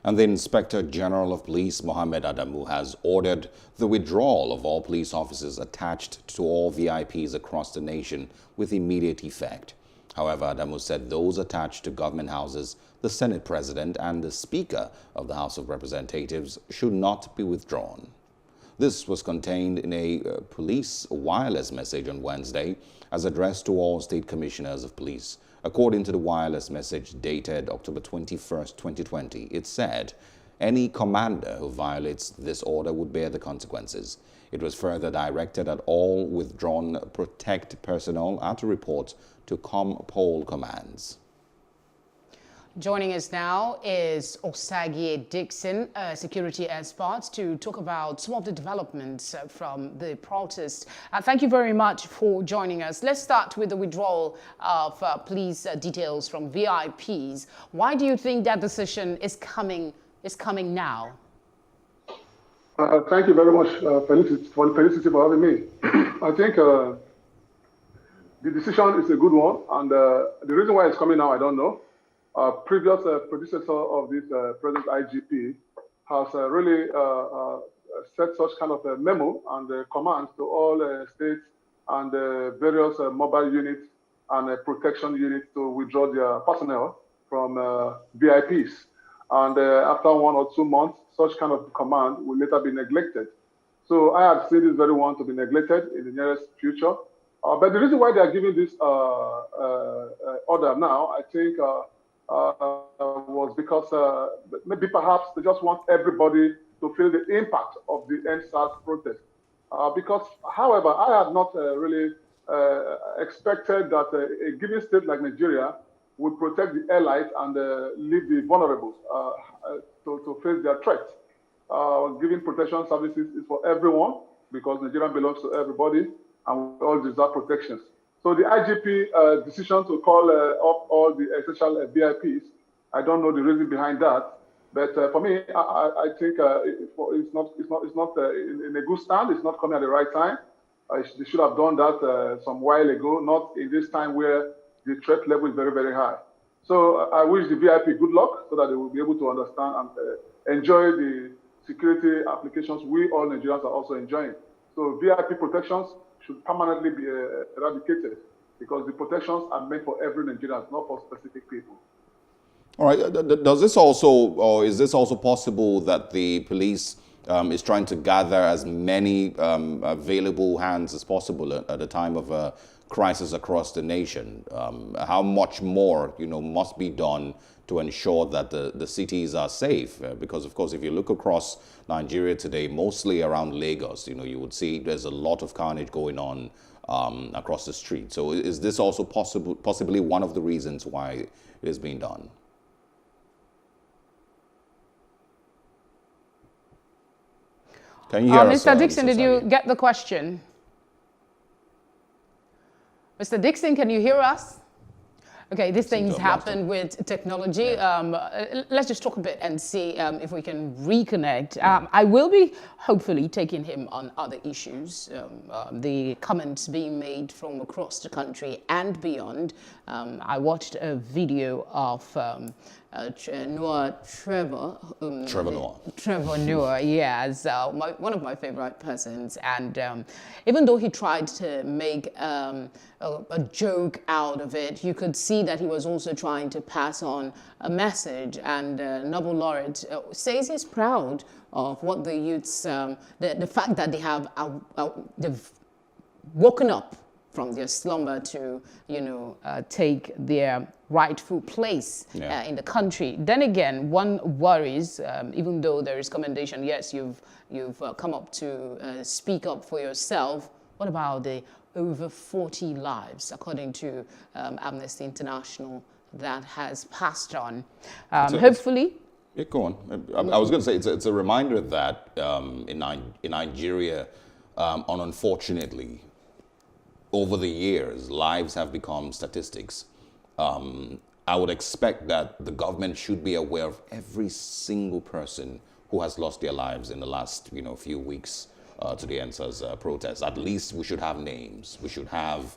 And the Inspector General of Police, Mohammed Adamu, has ordered the withdrawal of all police officers attached to all VIPs across the nation with immediate effect. However, Adamu said those attached to government houses, the Senate President and the Speaker of the House of Representatives should not be withdrawn. This was contained in a police wireless message on Wednesday as addressed to all state commissioners of police. According to the wireless message dated October 21st, 2020, it said, any commander who violates this order would bear the consequences. It was further directed at all withdrawn protect personnel at a report to COMPOL commands. Joining us now is Osajie Dickson, security expert, to talk about some of the developments from the protest. Thank you very much for joining us. Let's start with the withdrawal of police details from VIPs. Why do you think that decision is coming now? Thank you very much, Felicity, for having me. I think the decision is a good one, and the reason why it's coming now, I don't know. Previous predecessor of this present IGP has really set such kind of a memo and commands to all states and various mobile units and protection units to withdraw their personnel from VIPs. And after 1 or 2 months, such kind of command will later be neglected. So I have seen this very one to be neglected in the nearest future. But the reason why they are giving this order now, I think, was because maybe perhaps they just want everybody to feel the impact of the EndSARS protest. Because, however, I had not really expected that a given state like Nigeria would protect the allies and leave the vulnerables to face their threats. Giving protection services is for everyone because Nigeria belongs to everybody and we all deserve protections. So the IGP decision to call up all the essential VIPs, I don't know the reason behind that, but for me, I think it's not in a good stand. It's not coming at the right time. They should have done that some while ago, not in this time where the threat level is very, very high. So I wish the VIP good luck so that they will be able to understand and enjoy the security applications we all Nigerians are also enjoying. So VIP protections should permanently be eradicated because the protections are meant for every Nigerian, not for specific people. All right. Does this also, or is this also possible that the police is trying to gather as many available hands as possible at a time of a crisis across the nation? How much more, must be done to ensure that the cities are safe? Because, of course, if you look across Nigeria today, mostly around Lagos, you would see there's a lot of carnage going on across the street. So is this also possibly one of the reasons why it is being done? Can you hear us, Mr. Dickson, did you get the question? Mr. Dickson, can you hear us? Okay, these things happen with technology. Let's just talk a bit and see if we can reconnect. I will be hopefully taking him on other issues, the comments being made from across the country and beyond. I watched a video of Trevor Noah, yes, one of my favorite persons. And even though he tried to make a joke out of it, you could see that he was also trying to pass on a message. And Nobel laureate says he's proud of what the youths, the fact that they have they've woken up from their slumber to, take their rightful place in the country. Then again, one worries, even though there is commendation, yes, you've come up to speak up for yourself. What about the over 40 lives, according to Amnesty International, that has passed on? Hopefully. Yeah, go on. I was going to say it's a reminder that in Nigeria, unfortunately, over the years, lives have become statistics. I would expect that the government should be aware of every single person who has lost their lives in the last, few weeks to the NSA's protest. At least we should have names. We should have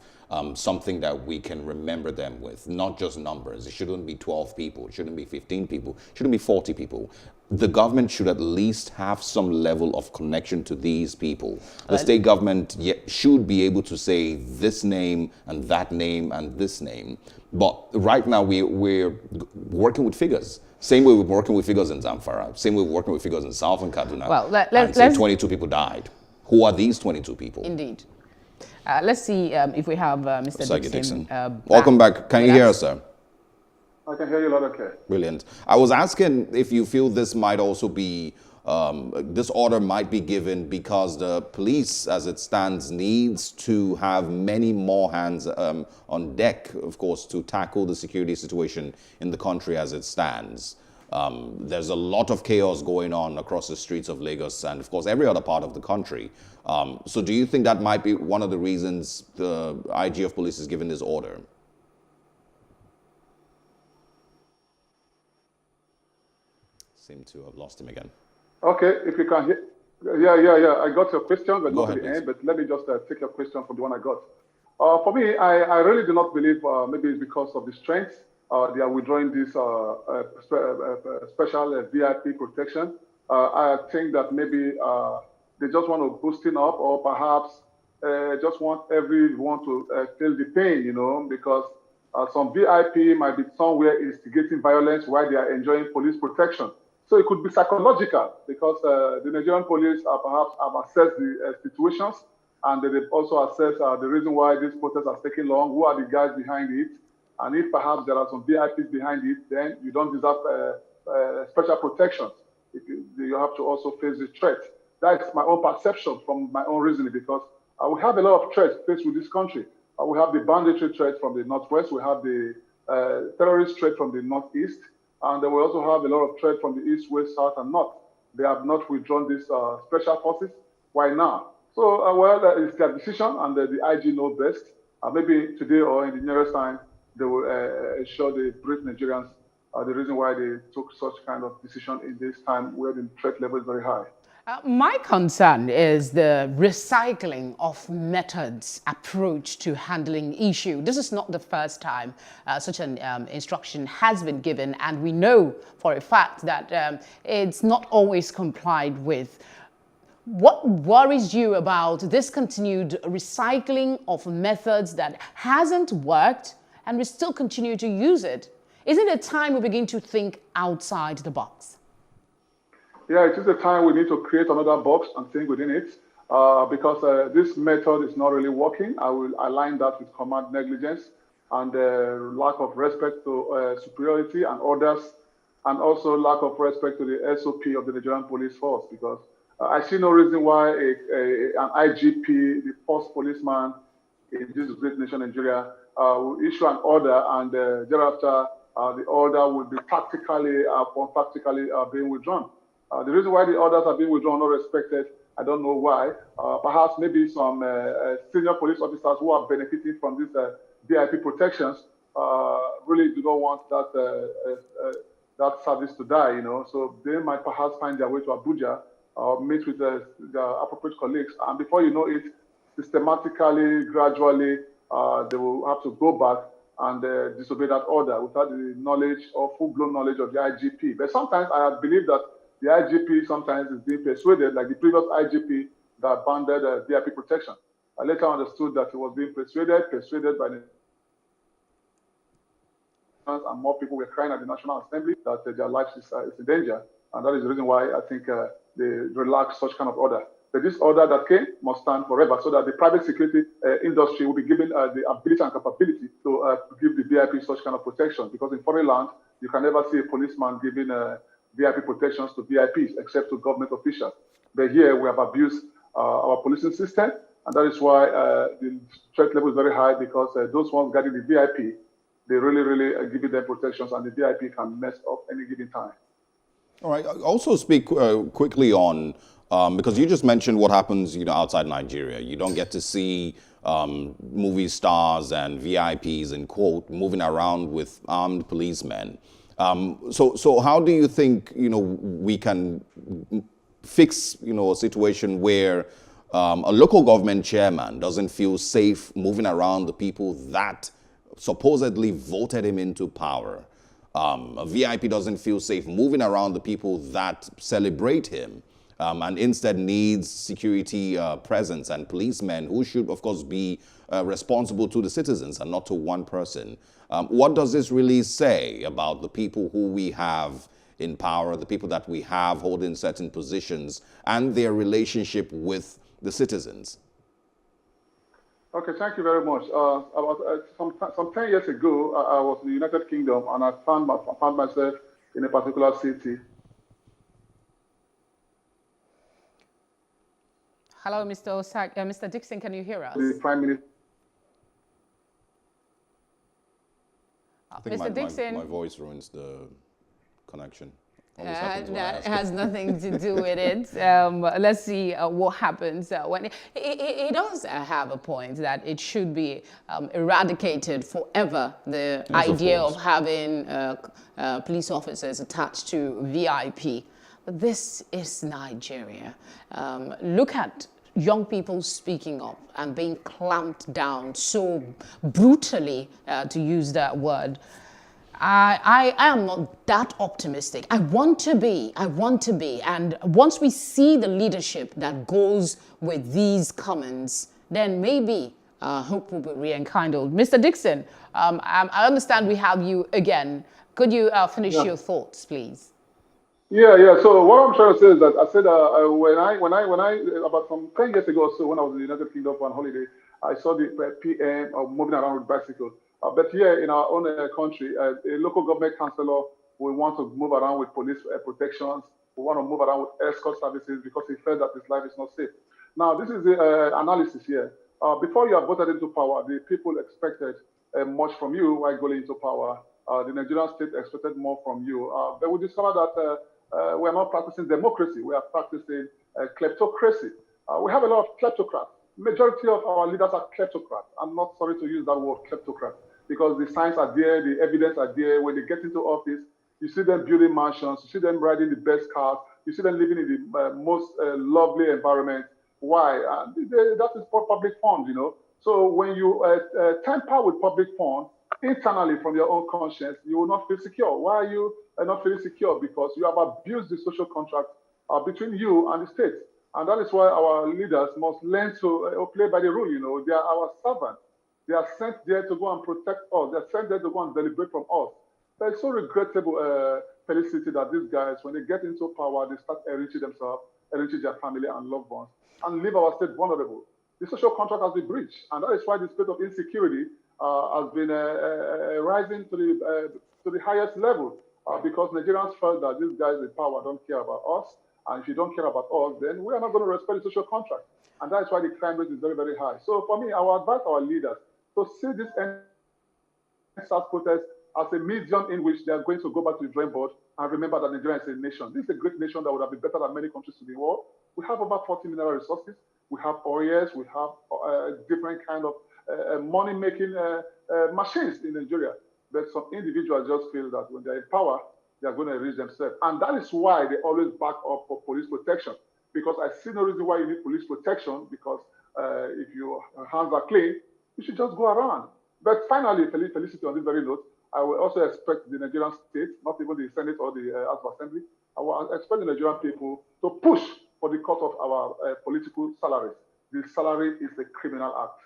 something that we can remember them with, not just numbers. It shouldn't be 12 people. It shouldn't be 15 people. It shouldn't be 40 people. The government should at least have some level of connection to these people. The state government should be able to say this name and that name and this name. But right now we're working with figures. Same way we're working with figures in Zamfara. Same way we're working with figures in Southern Kaduna. Well, and say 22 people died. Who are these 22 people? Indeed. Let's see if we have Mr. Dickson. Welcome back. Can you hear us, sir? I can hear you loud and clear. Brilliant. I was asking if you feel this might also be, this order might be given because the police, as it stands, needs to have many more hands on deck, of course, to tackle the security situation in the country as it stands. There's a lot of chaos going on across the streets of Lagos and, of course, every other part of the country. So do you think that might be one of the reasons the IG of police is given this order? Seem to have lost him again. Okay, if you can hear. Yeah. I got your question, but Go not ahead, at the please. end. But let me just take your question from the one I got. For me, I really do not believe maybe it's because of the strength they are withdrawing this special VIP protection. I think that maybe they just want to boosting up, or perhaps just want everyone to feel the pain, because some VIP might be somewhere instigating violence while they are enjoying police protection. So it could be psychological because the Nigerian police perhaps have assessed the situations, and they've also assessed the reason why these protests are taking long, who are the guys behind it, and if perhaps there are some VIPs behind it, then you don't deserve special protections. You have to also face the threat. That's my own perception from my own reasoning, because we have a lot of threats faced with this country. We have the banditry threat from the northwest, we have the terrorist threat from the northeast, and we also have a lot of threat from the east, west, south, and north. They have not withdrawn these special forces. Why now? So, it's their decision, and the IG know best. Maybe today or in the nearest time, they will show the brief Nigerians the reason why they took such kind of decision in this time where the threat level is very high. My concern is the recycling of methods approach to handling issue. This is not the first time such an instruction has been given, and we know for a fact that it's not always complied with. What worries you about this continued recycling of methods that hasn't worked and we still continue to use it? Isn't it time we begin to think outside the box? Yeah, it is a time we need to create another box and think within it, because this method is not really working. I will align that with command negligence and lack of respect to superiority and orders, and also lack of respect to the SOP of the Nigerian police force, because I see no reason why an IGP, the first policeman in this great nation, Nigeria, will issue an order, and thereafter the order will be practically being withdrawn. The reason why the orders are being withdrawn, not respected, I don't know why. Perhaps maybe some senior police officers who are benefiting from these VIP protections really do not want that service to die, So they might perhaps find their way to Abuja or meet with their appropriate colleagues. And before you know it, systematically, gradually, they will have to go back and disobey that order without the knowledge or full-blown knowledge of the IGP. But sometimes I believe that the IGP sometimes is being persuaded, like the previous IGP that banned VIP protection. I later understood that he was being persuaded by the and more people were crying at the National Assembly that their lives is in danger. And that is the reason why I think they relaxed such kind of order. But this order that came must stand forever, so that the private security industry will be given the ability and capability to give the VIP such kind of protection. Because in foreign land, you can never see a policeman giving VIP protections to VIPs, except to government officials. But here we have abused our policing system, and that is why the threat level is very high, because those ones guarding the VIP, they really giving them protections, and the VIP can mess up any given time. All right. Also speak quickly on, because you just mentioned what happens, outside Nigeria. You don't get to see movie stars and VIPs, in quote, moving around with armed policemen. So how do you think, we can fix, a situation where a local government chairman doesn't feel safe moving around the people that supposedly voted him into power. A VIP doesn't feel safe moving around the people that celebrate him, and instead needs security presence and policemen who should, of course, be responsible to the citizens and not to one person. What does this really say about the people who we have in power, the people that we have holding certain positions, and their relationship with the citizens? Okay, thank you very much. Some 10 years ago, I was in the United Kingdom, and I found myself in a particular city. Hello, Mr. Osajie, Mr. Dickson, can you hear us? The Prime Minister. I think Mr. Dickson, my voice ruins the connection. That has nothing to do with it. Let's see what happens when he does have a point that it should be eradicated forever. The idea of having police officers attached to VIP. But this is Nigeria. Look at young people speaking up and being clamped down so brutally, to use that word. I am not that optimistic. I want to be. And once we see the leadership that goes with these comments, then maybe hope will be rekindled. Mr. Dickson, I understand we have you again. Could you finish your thoughts, please? Yeah. So what I'm trying to say is that I said when I about some 10 years ago or so, when I was in the United Kingdom on holiday, I saw the PM moving around with bicycle. But here in our own country, a local government councillor will want to move around with police protections, will want to move around with escort services because he felt that his life is not safe. Now, this is the analysis here. Before you are voted into power, the people expected much from you while going into power. The Nigerian state expected more from you. But we discovered that we are not practicing democracy. We are practicing kleptocracy. We have a lot of kleptocrats. Majority of our leaders are kleptocrats. I'm not sorry to use that word, kleptocrat, because the signs are there, the evidence are there. When they get into office, you see them building mansions, you see them riding the best cars, you see them living in the most lovely environment. Why? That is for public funds, you know. So when you tamper with public funds, internally from your own conscience, you will not feel secure. Why are you not feeling secure? Because you have abused the social contract between you and the state. And that is why our leaders must learn to play by the rule, you know. They are our servants. They are sent there to go and protect us. They are sent there to go and deliberate from us. But it's so regrettable, Felicity, that these guys, when they get into power, they start enriching themselves, enriching their family and loved ones, and leave our state vulnerable. The social contract has been breached, and that is why the state of insecurity has been rising to the highest level, because Nigerians felt that these guys in power don't care about us, and if you don't care about us, then we are not going to respect the social contract, and that's why the crime rate is very, very high. So for me, I will advise our leaders to see this NSAS protest as a medium in which they are going to go back to the drawing board and remember that Nigeria is a nation. This is a great nation that would have been better than many countries in the world. We have about 40 mineral resources. We have oils. We have different kind of money-making machines in Nigeria. But some individuals just feel that when they're in power, they're going to enrich themselves. And that is why they always back up for police protection. Because I see no reason why you need police protection, because if your hands are clean, you should just go around. But finally, Felicity, on this very note, I will also expect the Nigerian state, not even the Senate or the House of Assembly, I will expect the Nigerian people to push for the cut of our political salaries. The salary is a criminal act.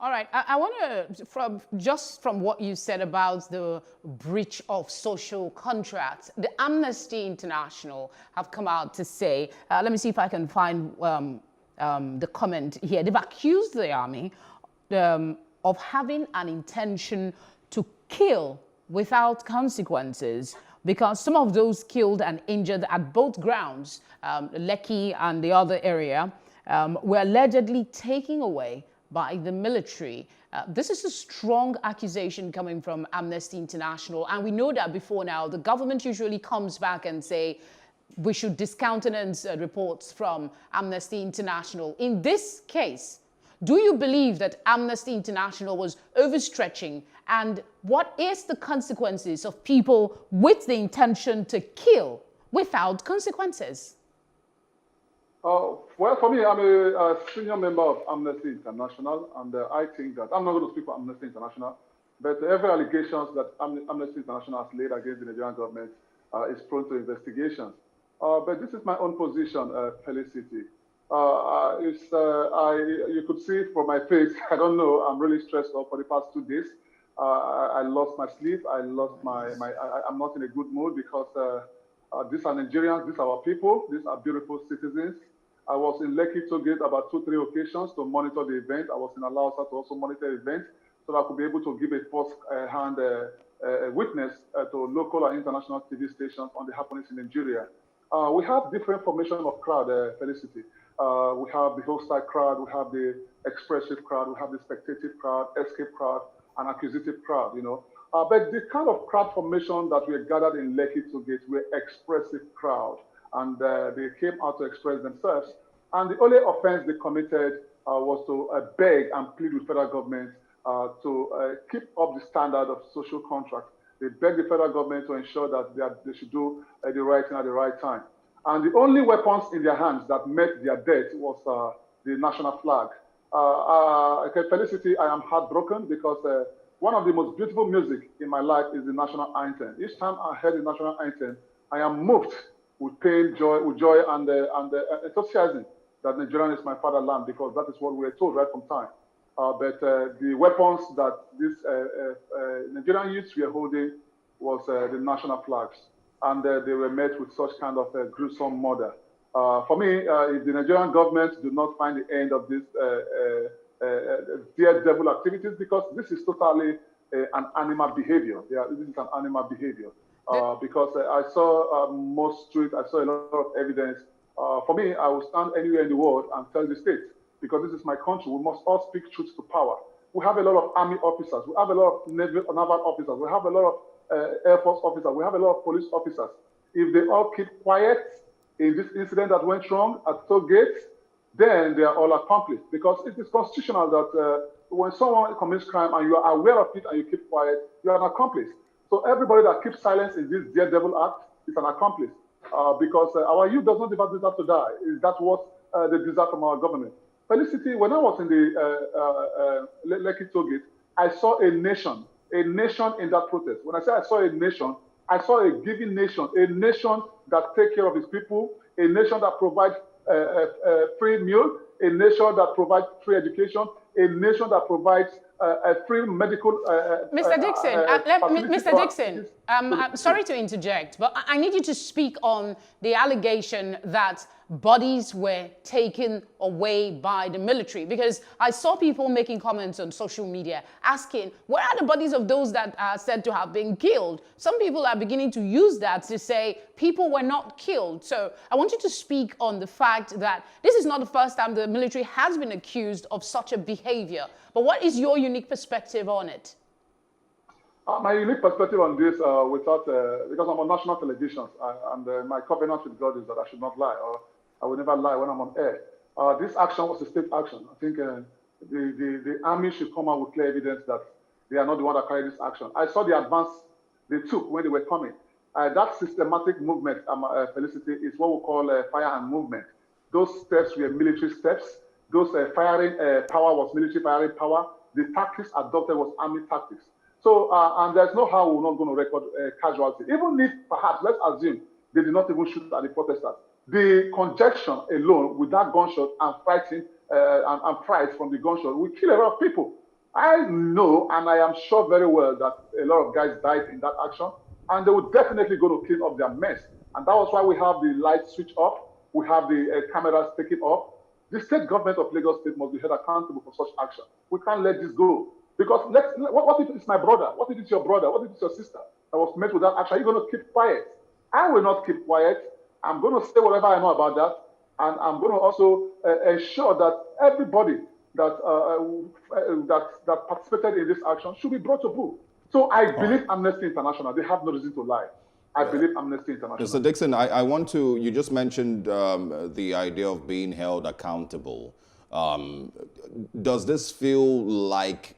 All right, I want to, from what you said about the breach of social contracts, the Amnesty International have come out to say, let me see if I can find the comment here. They've accused the army of having an intention to kill without consequences, because some of those killed and injured at both grounds, Lekki and the other area, were allegedly taken away by the military. This is a strong accusation coming from Amnesty International, and we know that before now, the government usually comes back and say, we should discountenance reports from Amnesty International. In this case, do you believe that Amnesty International was overstretching? And what is the consequences of people with the intention to kill without consequences? Well, for me, I'm a senior member of Amnesty International, and I think that I'm not going to speak for Amnesty International, but every allegations that Amnesty International has laid against the Nigerian government is prone to investigations. But this is my own position, Felicity. You could see it from my face. I don't know. I'm really stressed out for the past 2 days. I lost my sleep. I'm not in a good mood because these are Nigerians. These are our people. These are beautiful citizens. I was in Lekki Tollgate about 2-3 occasions to monitor the event. I was in Alausa to also monitor the event so that I could be able to give a first-hand witness to local and international TV stations on the happenings in Nigeria. We have different formation of crowd, Felicity. We have the hostile crowd, we have the expressive crowd, we have the spectative crowd, escape crowd, and accusative crowd, you know. But the kind of crowd formation that we gathered in Lekki Tollgate were expressive crowd, and they came out to express themselves. And the only offense they committed was to beg and plead with federal government to keep up the standard of social contract. They begged the federal government to ensure that they should do the right thing at the right time. And the only weapons in their hands that met their death was the national flag. Felicity, I am heartbroken because one of the most beautiful music in my life is the national anthem. Each time I heard the national anthem, I am moved with pain, joy, and enthusiasm that Nigeria is my fatherland, because that is what we were told right from time. But the weapons that these Nigerian youths were holding was the national flags, and they were met with such kind of gruesome murder. For me, if the Nigerian government do not find the end of this daredevil activities, because this is totally an animal behavior. Yeah, this is an animal behavior. Because I saw most streets, I saw a lot of evidence. For me, I will stand anywhere in the world and tell the state, because this is my country. We must all speak truth to power. We have a lot of army officers. We have a lot of naval officers. We have a lot of Air Force officers. We have a lot of police officers. If they all keep quiet in this incident that went wrong at Tollgate, then they are all accomplice. Because it is constitutional that when someone commits crime and you are aware of it and you keep quiet, you are an accomplice. So everybody that keeps silence in this daredevil act is an accomplice. Because our youth does not deserve to die. Is that what they deserve from our government? Felicity, when I was in the Lekki Tollgate, I saw a nation in that protest. When I say I saw a nation, I saw a giving nation, a nation that takes care of its people, a nation that provides free meal, a nation that provides free education, a nation that provides free medical. Mr. Dickson, Mr. Dickson, I'm sorry to interject, but I need you to speak on the allegation that bodies were taken away by the military, because I saw people making comments on social media asking, where are the bodies of those that are said to have been killed? Some people are beginning to use that to say people were not killed. So I want you to speak on the fact that this is not the first time the military has been accused of such a behavior. But what is your unique perspective on it? My unique perspective on this, because I'm on national television, and my covenant with God is that I should not lie, or I will never lie when I'm on air. This action was a state action. I think the army should come out with clear evidence that they are not the one that carried this action. I saw the advance they took when they were coming. That systematic movement, Felicity, is what we call fire and movement. Those steps were military steps. Those firing power was military firing power. The tactics adopted was army tactics. So, and there's no how we're not going to record casualty. Even if, perhaps, let's assume they did not even shoot at the protesters. The conjunction alone with that gunshot and fighting and fright from the gunshot will kill a lot of people. I know, and I am sure very well that a lot of guys died in that action, and they will definitely go to clean up their mess. And that was why we have the lights switched off. We have the cameras taken off. The state government of Lagos State must be held accountable for such action. We can't let this go. Because what if it's my brother? What if it's your brother? What if it's your sister that was met with that action? Are you going to keep quiet? I will not keep quiet. I'm going to say whatever I know about that. And I'm going to also ensure that everybody that participated in this action should be brought to book. So I believe Amnesty International. They have no reason to lie. I believe Amnesty International. Mr. Dickson, I want to, you just mentioned the idea of being held accountable. Does this feel like,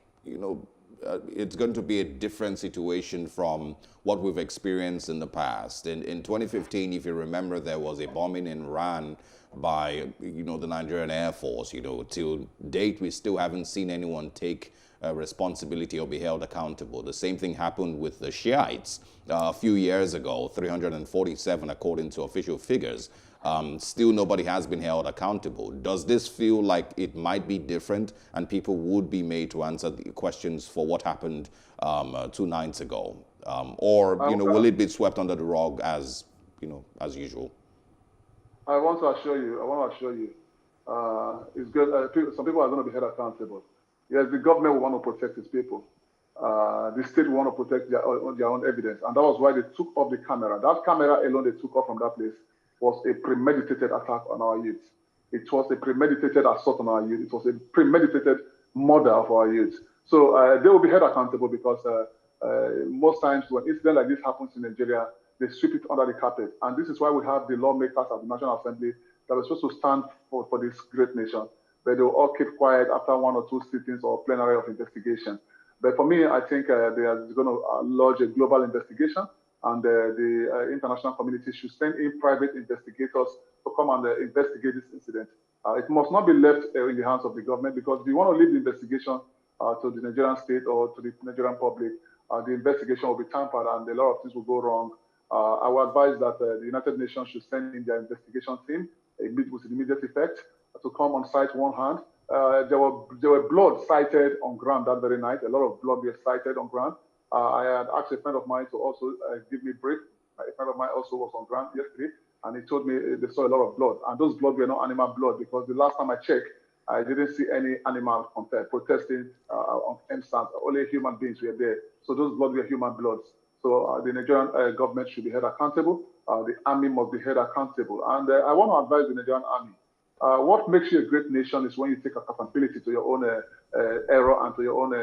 it's going to be a different situation from what we've experienced in the past. In 2015, if you remember, there was a bombing in Iran by, the Nigerian Air Force. Till date, we still haven't seen anyone take responsibility or be held accountable. The same thing happened with the Shiites a few years ago, 347 according to official figures. Still nobody has been held accountable. Does this feel like it might be different and people would be made to answer the questions for what happened 2 nights ago? Or will it be swept under the rug as usual? I want to assure you, it's good. Some people are going to be held accountable. Yes, the government will want to protect its people. The state will want to protect their own evidence. And that was why they took off the camera. That camera alone they took off from that place was a premeditated attack on our youth. It was a premeditated assault on our youth. It was a premeditated murder of our youth. So they will be held accountable because most times when incidents like this happens in Nigeria, they sweep it under the carpet. And this is why we have the lawmakers at the National Assembly that are supposed to stand for this great nation. But they will all keep quiet after 1 or 2 sittings or plenary of investigation. But for me, I think they are going to lodge a global investigation, and the international community should send in private investigators to come and investigate this incident. It must not be left in the hands of the government, because if you want to leave the investigation to the Nigerian state or to the Nigerian public, the investigation will be tampered and a lot of things will go wrong. I would advise that the United Nations should send in their investigation team with immediate effect to come on site one hand. There were blood sighted on ground that very night. A lot of blood was sighted on ground. I had asked a friend of mine to also give me a brief. A friend of mine also was on ground yesterday, and he told me they saw a lot of blood. And those blood were not animal blood, because the last time I checked, I didn't see any animal protesting on MSAS. Only human beings were there. So those blood were human bloods. So the Nigerian government should be held accountable. The army must be held accountable. And I want to advise the Nigerian army. What makes you a great nation is when you take accountability to your own error and to your own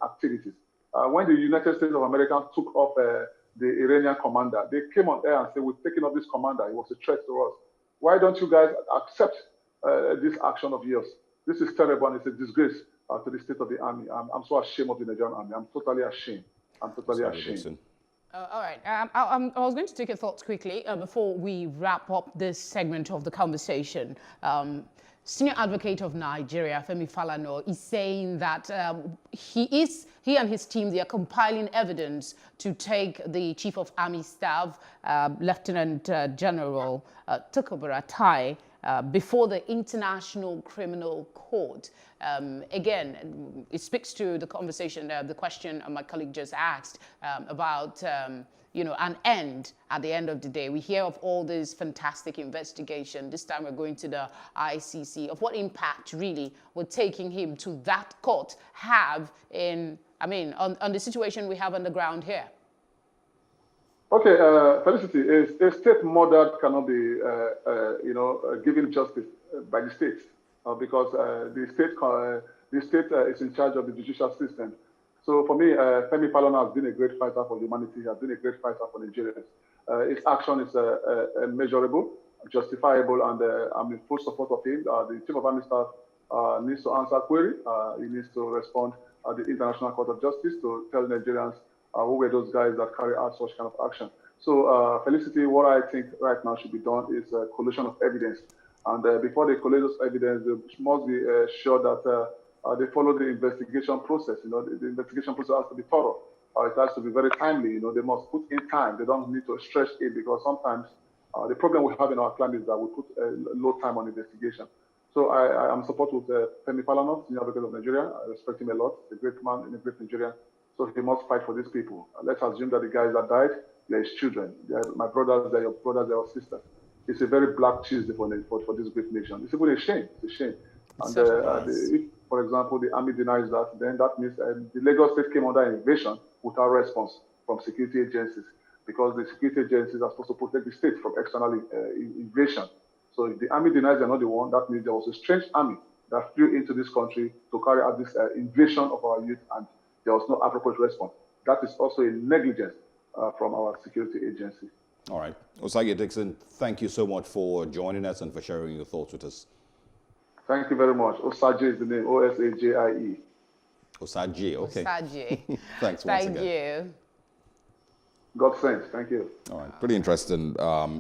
activities. When the United States of America took off the Iranian commander, they came on air and said, we're taking off this commander. It was a threat to us. Why don't you guys accept this action of yours? This is terrible, and it's a disgrace to the state of the army. I'm so ashamed of the Nigerian army. I'm totally ashamed. I'm totally ashamed. Dickson. All right. I was going to take your thoughts quickly before we wrap up this segment of the conversation. Senior Advocate of Nigeria, Femi Falana, is saying that he and his team, they are compiling evidence to take the Chief of Army Staff, Lieutenant General Tukur Buratai, before the International Criminal Court. Again, it speaks to the conversation, the question my colleague just asked about, an end at the end of the day. We hear of all this fantastic investigation. This time we're going to the ICC. Of what impact really would taking him to that court have on the situation we have on the ground here? Okay, Felicity, a state murder cannot be, given justice by the state, because the state is in charge of the judicial system. So for me, Femi Falana has been a great fighter for humanity. He has been a great fighter for Nigerians. His action is measurable, justifiable, and I'm in full support of him. The Chief of Army Staff needs to answer query. He needs to respond at the International Court of Justice to tell Nigerians who were those guys that carry out such kind of action. So, Felicity, what I think right now should be done is a collation of evidence. And before they collate those evidence, they must be sure that they follow the investigation process. The investigation process has to be thorough. It has to be very timely. They must put in time. They don't need to stretch it, because sometimes the problem we have in our climate is that we put low time on investigation. So I am support with Femi Falana, Senior Advocate of Nigeria. I respect him a lot. He's a great man and a great Nigerian. So he must fight for these people. Let's assume that the guys that died, they're his children. They're my brothers, they're your brothers, they're your sisters. It's a very black Tuesday for this great nation. It's even a shame. It's a shame. And if, for example, the army denies that, then that means the Lagos state came under invasion without response from security agencies, because the security agencies are supposed to protect the state from external invasion. So if the army denies they're not the one, that means there was a strange army that flew into this country to carry out this invasion of our youth, and there was no appropriate response. That is also a negligence from our security agency. All right. Osajie Dickson, thank you so much for joining us and for sharing your thoughts with us. Thank you very much. Osajie is the name, Osajie. Osajie, okay. Osajie. Thanks once again. Thank you. God sent. Thank you. All right, pretty interesting.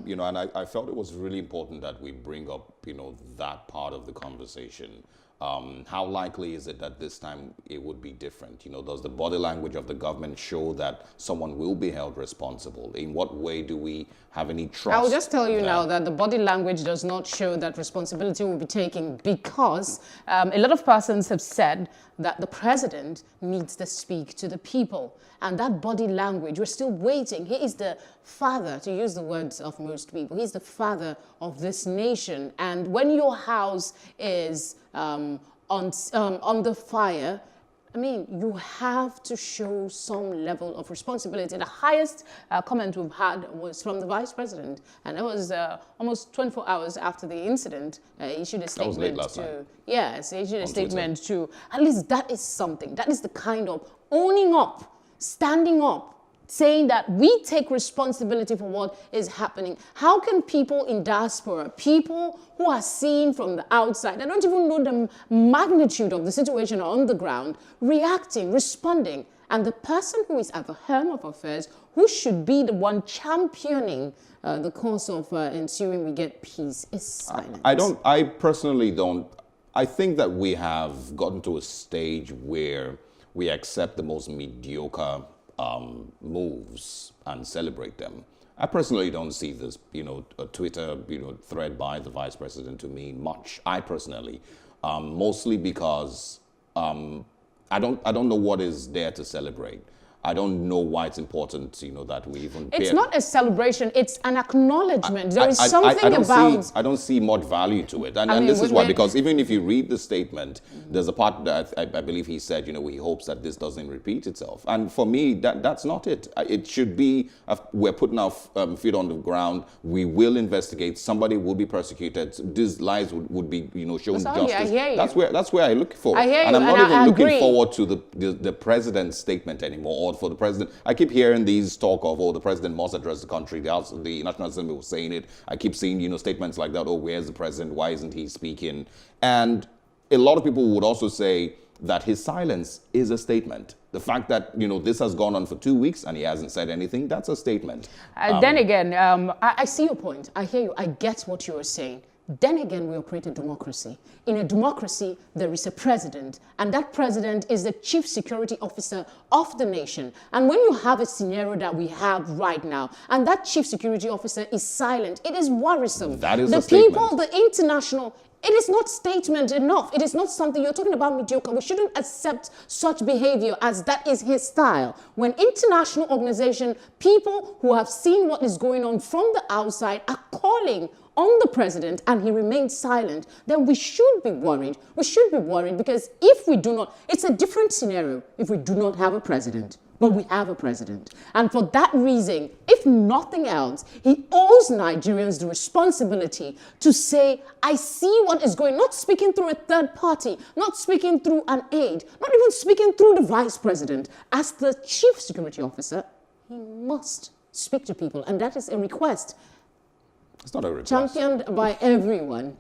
You know, and I felt it was really important that we bring up, you know, that part of the conversation. How likely is it that this time it would be different? You know, does the body language of the government show that someone will be held responsible? In what way do we have any trust? I will just tell you now that the body language does not show that responsibility will be taken, because a lot of persons have said that the president needs to speak to the people. And that body language, we're still waiting. He is the father, to use the words of most people, he's the father of this nation. And when your house is under fire, I mean, you have to show some level of responsibility. The highest comment we've had was from the vice president, and it was almost 24 hours after the incident. He issued a statement. That was late last night. Yes, he issued a statement to, at least that is something. That is the kind of owning up, standing up, saying that we take responsibility for what is happening. How can people in diaspora, people who are seen from the outside, they don't even know the magnitude of the situation on the ground, reacting, responding, and the person who is at the helm of affairs, who should be the one championing the cause of ensuring we get peace, is silent? I personally don't. I think that we have gotten to a stage where we accept the most mediocre moves and celebrate them. I personally don't see this, you know, a Twitter, you know, thread by the vice president to mean much. I personally, mostly because I don't know what is there to celebrate. I don't know why it's important, you know, that we even. It's not a celebration; it's an acknowledgement. There is something about. I don't see much value to it, and this is why. Because even if you read the statement, there's a part that I believe he said, you know, he hopes that this doesn't repeat itself. And for me, that's not it. It should be we're putting our feet on the ground. We will investigate. Somebody will be persecuted. These lives would be, you know, shown justice. I hear you. That's where I look for. I hear you, and I'm not even looking agree. forward to the president's statement anymore. Or for the president, I keep hearing these talk of, the president must address the country. The National Assembly was saying it. I keep seeing, you know, statements like that. Oh, where's the president? Why isn't he speaking? And a lot of people would also say that his silence is a statement. The fact that, you know, this has gone on for 2 weeks and he hasn't said anything, that's a statement. Then again, I see your point. I hear you. I get what you are saying. Then again, we operate a democracy. In a democracy, there is a president, and that president is the chief security officer of the nation. And when you have a scenario that we have right now, and that chief security officer is silent, it is worrisome. That is the a statement. people, the international, it is not statement enough. It is not something, you're talking about mediocre. We shouldn't accept such behavior as that is his style. When international organization, people who have seen what is going on from the outside are calling on the president and he remains silent, then we should be worried. We should be worried because if we do not, it's a different scenario if we do not have a president. But we have a president. And for that reason, if nothing else, he owes Nigerians the responsibility to say, I see what is going, not speaking through a third party, not speaking through an aide, not even speaking through the vice president. As the chief security officer, he must speak to people. And that is a request. It's not a request. Championed by everyone.